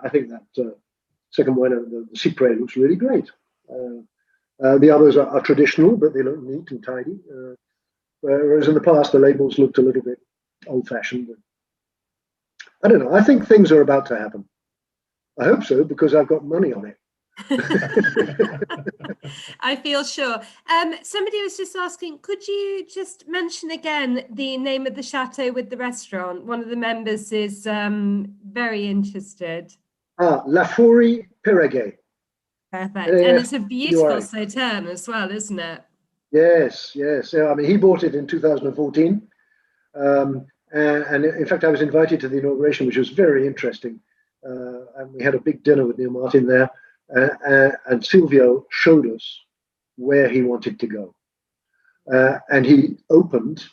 I think that second wine, the Cyprès, looks really great. The others are traditional, but they look neat and tidy. Whereas in the past, the labels looked a little bit old-fashioned. I don't know. I think things are about to happen. I hope so, because I've got money on it. I feel sure. Somebody was just asking, could you just mention again the name of the chateau with the restaurant? One of the members is very interested. La Foie Gras. Perfect. And it's a beautiful Sauternes as well, isn't it? Yes. Yeah, I mean, he bought it in 2014. And in fact, I was invited to the inauguration, which was very interesting. And we had a big dinner with Neil Martin there. And Silvio showed us where he wanted to go. And he opened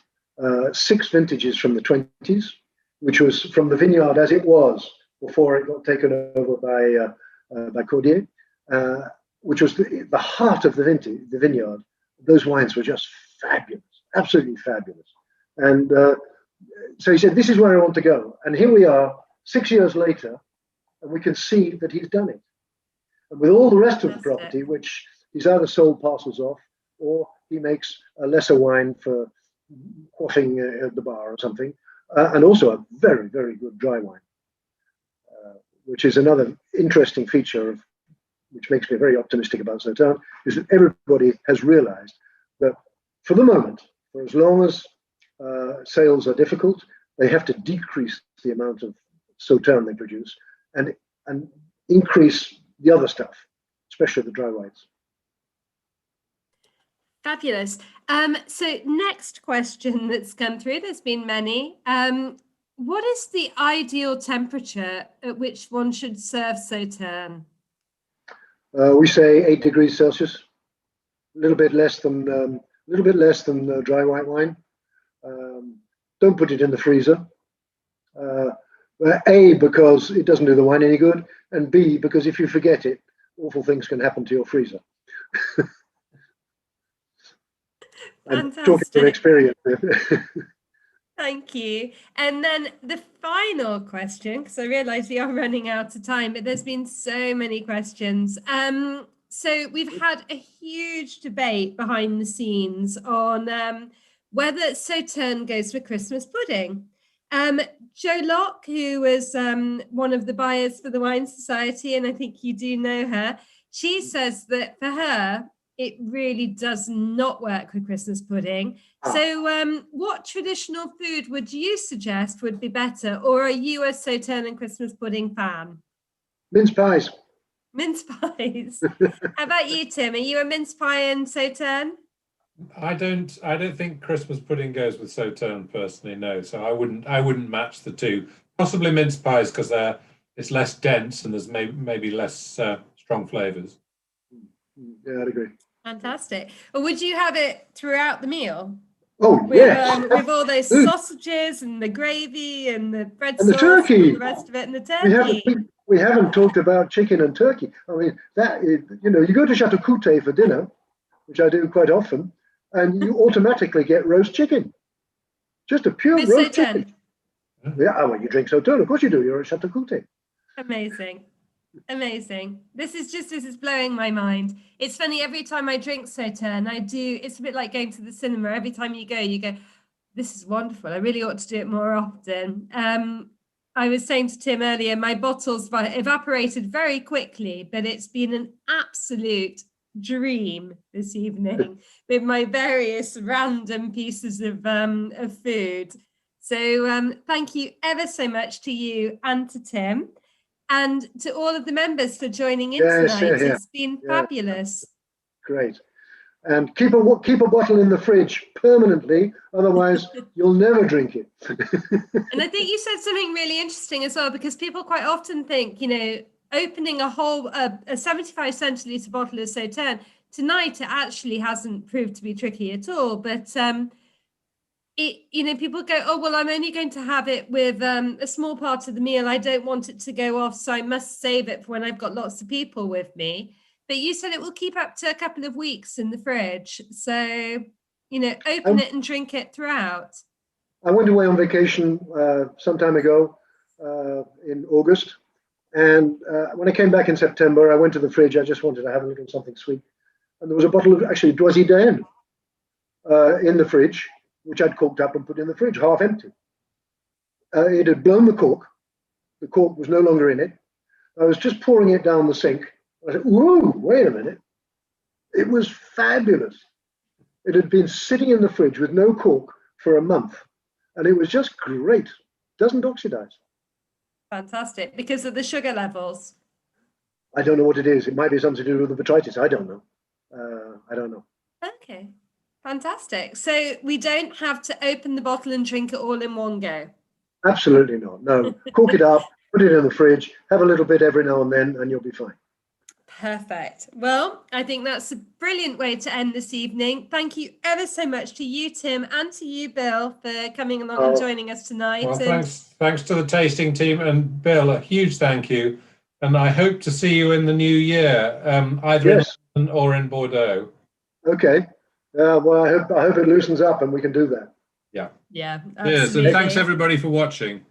6 vintages from the 20s, which was from the vineyard as it was before it got taken over by Cordier, which was the heart of the vineyard. Those wines were just fabulous, absolutely fabulous. And so he said, this is where I want to go. And here we are 6 years later, and we can see that he's done it. And with all the rest of the property, which he's either sold parcels off, or he makes a lesser wine for quaffing at the bar or something, and also a very, very good dry wine, which is another interesting feature of, which makes me very optimistic about Sauternes, is that everybody has realized that for the moment, for as long as sales are difficult, they have to decrease the amount of Sauternes they produce and increase the other stuff, especially the dry wines. Fabulous. So next question that's come through, there's been many. What is the ideal temperature at which one should serve Sauternes? We say 8 degrees Celsius, a little bit less than dry white wine. Don't put it in the freezer. A, because it doesn't do the wine any good, and B, because if you forget it, awful things can happen to your freezer. I'm talking from experience. Thank you. And then the final question, because I realise we are running out of time, but there's been so many questions. So we've had a huge debate behind the scenes on whether Sauternes goes for Christmas pudding. Jo Locke, who was one of the buyers for the Wine Society, and I think you do know her, she says that for her, it really does not work with Christmas pudding. So what traditional food would you suggest would be better? Or are you a Sauternes and Christmas pudding fan? Mince pies. Mince pies. How about you, Tim? Are you a mince pie and Sauternes? I don't think Christmas pudding goes with Sauternes personally, no. So I wouldn't match the two. Possibly mince pies because it's less dense and there's maybe less strong flavors. Yeah, I'd agree. Fantastic. Or would you have it throughout the meal? Oh, yes. With all those sausages and the gravy and the bread and the turkey, and the rest of it, and the turkey. We haven't talked about chicken and turkey. I mean, that is, you go to Château for dinner, which I do quite often, and you automatically get roast chicken. Just a pure with roast Sauternes. chicken. Yeah, well, you drink Sauternes, of course you do. You're at Château. Amazing. Amazing. This is blowing my mind. It's funny, every time I drink Sauternes, it's a bit like going to the cinema. Every time you go, this is wonderful. I really ought to do it more often. I was saying to Tim earlier, my bottles evaporated very quickly, but it's been an absolute dream this evening with my various random pieces of food. So thank you ever so much to you and to Tim. And to all of the members for joining in tonight. Yeah. It's been fabulous. Great. And keep a bottle in the fridge permanently, otherwise you'll never drink it. And I think you said something really interesting as well, because people quite often think, opening a 75 centilitre bottle of Sauternes, tonight it actually hasn't proved to be tricky at all. But people go, oh, well, I'm only going to have it with a small part of the meal. I don't want it to go off, so I must save it for when I've got lots of people with me. But you said it will keep up to a couple of weeks in the fridge. So, open it and drink it throughout. I went away on vacation some time ago in August. And when I came back in September, I went to the fridge. I just wanted to have a little something sweet. And there was a bottle of actually Doisy-Daëne in the fridge, which I'd corked up and put in the fridge, half empty. It had blown the cork. The cork was no longer in it. I was just pouring it down the sink. I said, whoa, wait a minute. It was fabulous. It had been sitting in the fridge with no cork for a month. And it was just great. Doesn't oxidize. Fantastic. Because of the sugar levels? I don't know what it is. It might be something to do with the botrytis. I don't know. I don't know. Okay. Fantastic. So we don't have to open the bottle and drink it all in one go? Absolutely not. No. Cork it up, put it in the fridge, have a little bit every now and then, and you'll be fine. Perfect. Well, I think that's a brilliant way to end this evening. Thank you ever so much to you, Tim, and to you, Bill, for coming along and joining us tonight. Well, thanks to the tasting team, and Bill, a huge thank you. And I hope to see you in the new year, either in London or in Bordeaux. Okay. Well, I hope it loosens up and we can do that. Yeah. Yeah. Yes, and thanks everybody for watching.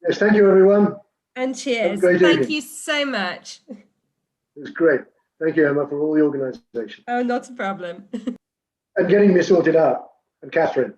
Yes, thank you, everyone. And cheers. Thank you so much. It was great. Thank you, Emma, for all the organisation. Oh, not a problem. And getting me sorted out. And Catherine.